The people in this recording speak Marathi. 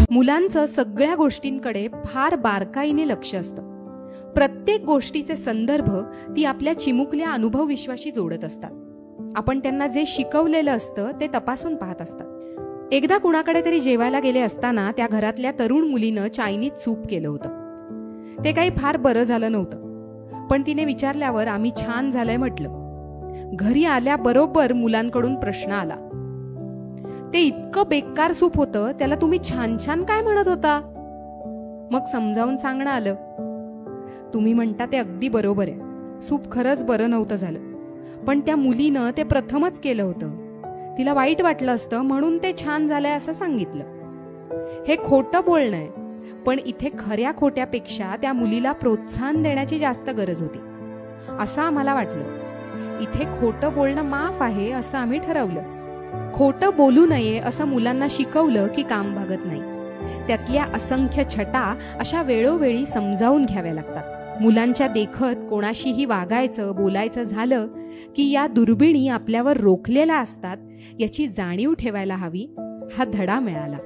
मुलांचं सगळ्या गोष्टींकडे फार बारकाईने लक्ष असतं. प्रत्येक गोष्टीचे संदर्भ ती आपल्या चिमुकल्या अनुभव विश्वाशी जोडत असतात. आपण त्यांना जे शिकवलेलं असतं ते तपासून पाहत असतात. एकदा कुणाकडे तरी जेवायला गेले असताना त्या घरातल्या तरुण मुलीनं चायनीज सूप केलं होतं. ते काही फार बरं झालं नव्हतं, पण तिने विचारल्यावर आम्ही छान झालंय म्हटलं. घरी आल्याबरोबर मुलांकडून प्रश्न आला, ते इतकं बेकार सूप होतं, त्याला तुम्ही छान छान काय म्हणत होता? मग समजावून सांगणं आलं, तुम्ही म्हणता ते अगदी बरोबर आहे, सूप खरंच बरं नव्हतं झालं, पण त्या मुलीनं ते प्रथमच केलं होतं, तिला वाईट वाटलं असतं म्हणून ते छान झालंय असं सांगितलं. हे खोटं बोलणं आहे, पण इथे खऱ्या खोट्यापेक्षा त्या मुलीला प्रोत्साहन देण्याची जास्त गरज होती असं आम्हाला वाटलं. इथे खोटं बोलणं माफ आहे असं आम्ही ठरवलं. खोटं बोलू नये असं मुलांना शिकवलं की काम भागत नाही. त्यातल्या असंख्य छटा अशा वेळोवेळी समजावून घ्याव्या लागतात. मुलांच्या देखत कोणाशीही वागायचं बोलायचं झालं की या दुर्बिणी आपल्यावर रोखलेल्या असतात याची जाणीव ठेवायला हवी. हा धडा मिळाला.